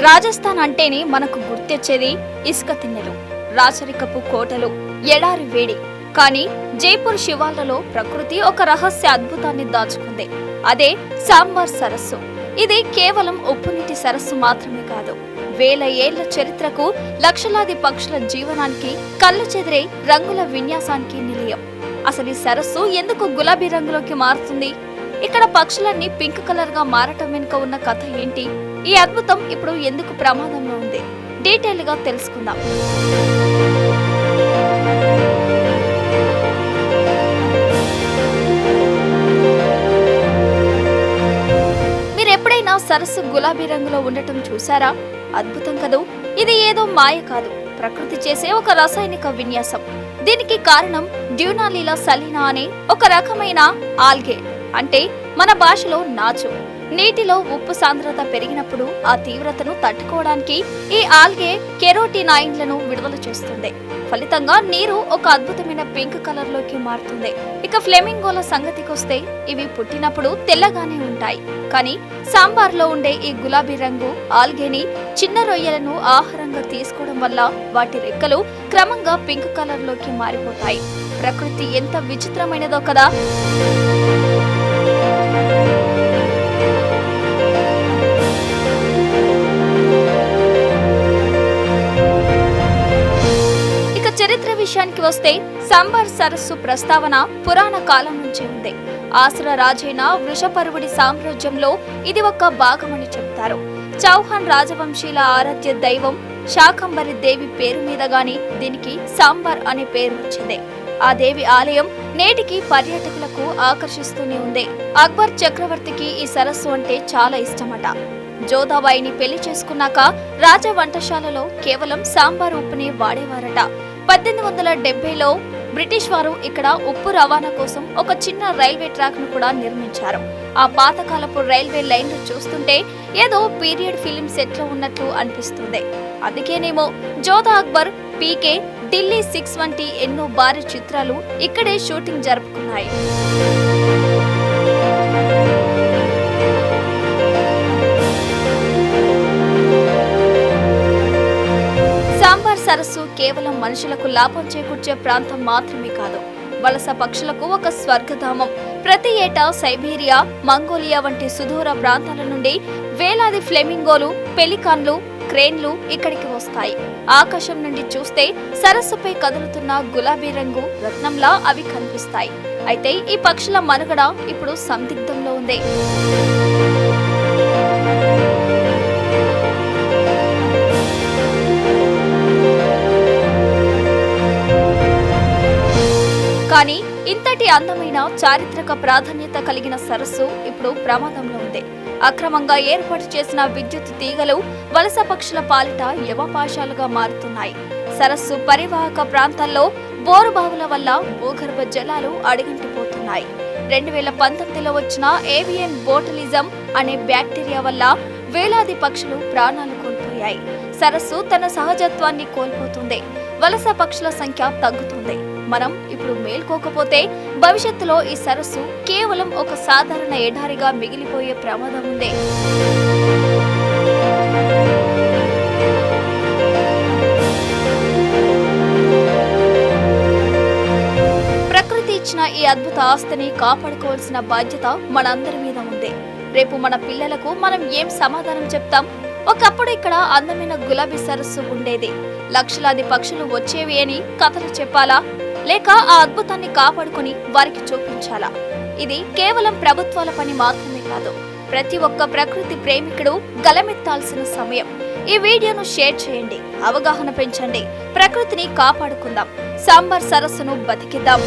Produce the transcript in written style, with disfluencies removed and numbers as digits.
రాజస్థాన్ అంటేనే మనకు గుర్తొచ్చేది ఇసుక తిన్నెలు, రాచరికపు కోటలు, ఎడారి వేడి. కానీ జైపూర్ శివార్లలో ప్రకృతి ఒక రహస్య అద్భుతాన్ని దాచుకుంది. అదే సాంబార్ సరస్సు. ఇది కేవలం ఉప్పునీటి సరస్సు మాత్రమే కాదు, వేల ఏళ్ల చరిత్రకు, లక్షలాది పక్షుల జీవనానికి, కళ్ళు చెదిరే రంగుల విన్యాసానికి నిలయం. అసలు ఈ సరస్సు ఎందుకు గులాబీ రంగులోకి మారుతుంది? ఇక్కడ పక్షులన్నీ పింక్ కలర్ గా మారటం వెనుక ఉన్న కథ ఏంటి? ఈ అద్భుతం ఇప్పుడు ఎందుకు ప్రమాదంలో ఉంది? డీటెయిల్ గా తెలుసుకుందాం. మీరు ఎప్పుడైనా సరస్సు గులాబీ రంగులో ఉండటం చూసారా? అద్భుతం కదూ! ఇది ఏదో మాయ కాదు, ప్రకృతి చేసే ఒక రసాయనిక విన్యాసం. దీనికి కారణం డ్యూనాలిలా సలీనా అనే ఒక రకమైన ఆల్గే, అంటే మన భాషలో నాచు. నీటిలో ఉప్పు సాంద్రత పెరిగినప్పుడు ఆ తీవ్రతను తట్టుకోవడానికి ఈ ఆల్గే కెరోటినాయిన్లను విడుదల చేస్తుంది. ఫలితంగా నీరు ఒక అద్భుతమైన పింక్ కలర్ లోకి మారుతుంది. ఇక ఫ్లెమింగోల సంగతికొస్తే ఇవి పుట్టినప్పుడు తెల్లగానే ఉంటాయి. కానీ సాంబార్లో ఉండే ఈ గులాబీ రంగు ఆల్గేని చిన్న రొయ్యలను ఆహారంగా తీసుకోవడం వల్ల వాటి రెక్కలు క్రమంగా పింక్ కలర్ లోకి మారిపోతాయి. ప్రకృతి ఎంత విచిత్రమైనదో కదా! చరిత్ర విషయానికి వస్తే సాంబార్ సరస్సు ప్రస్తావన పురాణ కాలం నుంచే ఉంది. ఆసుర రాజైన వృషపర్వుడి సామ్రాజ్యంలో ఇది ఒక భాగమని చెప్తారు. చౌహాన్ రాజవంశీల ఆరాధ్య దైవం శాకంబరి దేవి పేరు మీదగాని దీనికి సాంబార్ అనే పేరు వచ్చింది. ఆ దేవి ఆలయం నేటికి పర్యాటకులకు ఆకర్షిస్తూనే ఉంది. అక్బర్ చక్రవర్తికి ఈ సరస్సు అంటే చాలా ఇష్టమట. జోధాబాయిని పెళ్లి చేసుకున్నాక రాజ వంటశాలలో కేవలం సాంబార్ ఉప్పునే వాడేవారట. 1870లో బ్రిటిష్ వారు ఇక్కడ ఉప్పు రవాణా కోసం ఒక చిన్న రైల్వే ట్రాక్ ను కూడా నిర్మించారు. ఆ పాతకాలపు రైల్వే లైన్లు చూస్తుంటే ఏదో పీరియడ్ ఫిలిం సెట్ లో ఉన్నట్లు అనిపిస్తుంది. అందుకేనేమో జోధా అక్బర్, పీకే, ఢిల్లీ 6 వంటి ఎన్నో భారీ చిత్రాలు ఇక్కడే షూటింగ్ జరుపుకున్నాయి. సాంబార్ సరస్సు కేవలం మనుషులకు లాభం చేకూర్చే ప్రాంతం మాత్రమే కాదు, వలస పక్షులకు ఒక స్వర్గధామం. ప్రతి ఏటా సైబీరియా, మంగోలియా వంటి సుదూర ప్రాంతాల నుండి వేలాది ఫ్లెమింగోలు, పెలికాన్లు, క్రేన్లు ఇక్కడికి వస్తాయి. ఆకాశం నుండి చూస్తే సరస్సుపై కదులుతున్న గులాబీ రంగు రత్నంలా అవి కనిపిస్తాయి. అయితే ఈ పక్షుల మనుగడ ఇప్పుడు సందిగ్ధంలో ఉంది. కానీ ఇంతటి అందమైన చారిత్రక ప్రాధాన్యత కలిగిన సరస్సు ఇప్పుడు ప్రమాదంలో ఉంది. అక్రమంగా ఏర్పాటు చేసిన విద్యుత్ తీగలు వలస పక్షుల పాలిట యమపాశాలుగా మారుతున్నాయి. సరస్సు పరివాహక ప్రాంతాల్లో బోరుబావుల వల్ల భూగర్భ జలాలు అడుగంటిపోతున్నాయి. 2019లో వచ్చిన ఏవియన్ బోటలిజం అనే బ్యాక్టీరియా వల్ల వేలాది పక్షులు ప్రాణాలు కోల్పోయాయి. సరస్సు తన సహజత్వాన్ని కోల్పోతుంది. వలస పక్షుల సంఖ్య తగ్గుతుంది. మనం ఇప్పుడు మేల్కోకపోతే భవిష్యత్తులో ఈ సరస్సు కేవలం ఒక సాధారణ ఎడారిగా మిగిలిపోయే ప్రమాదం ఉంది. ప్రకృతి ఇచ్చిన ఈ అద్భుత ఆస్తిని కాపాడుకోవాల్సిన బాధ్యత మనందరి మీద ఉంది. రేపు మన పిల్లలకు మనం ఏం సమాధానం చెప్తాం? ఒకప్పుడు ఇక్కడ అందమైన గులాబీ సరస్సు ఉండేది, లక్షలాది పక్షులు వచ్చేవి అని కథలు చెప్పాలా? లేక ఆ అద్భుతాన్ని కాపాడుకుని వారికి చూపించాలా? ఇది కేవలం ప్రభుత్వాల పని మాత్రమే కాదు, ప్రతి ఒక్క ప్రకృతి ప్రేమికుడు గలమెత్తాల్సిన సమయం. ఈ వీడియోను షేర్ చేయండి, అవగాహన పెంచండి. ప్రకృతిని కాపాడుకుందాం, సాంబార్ సరస్సును బతికిద్దాం.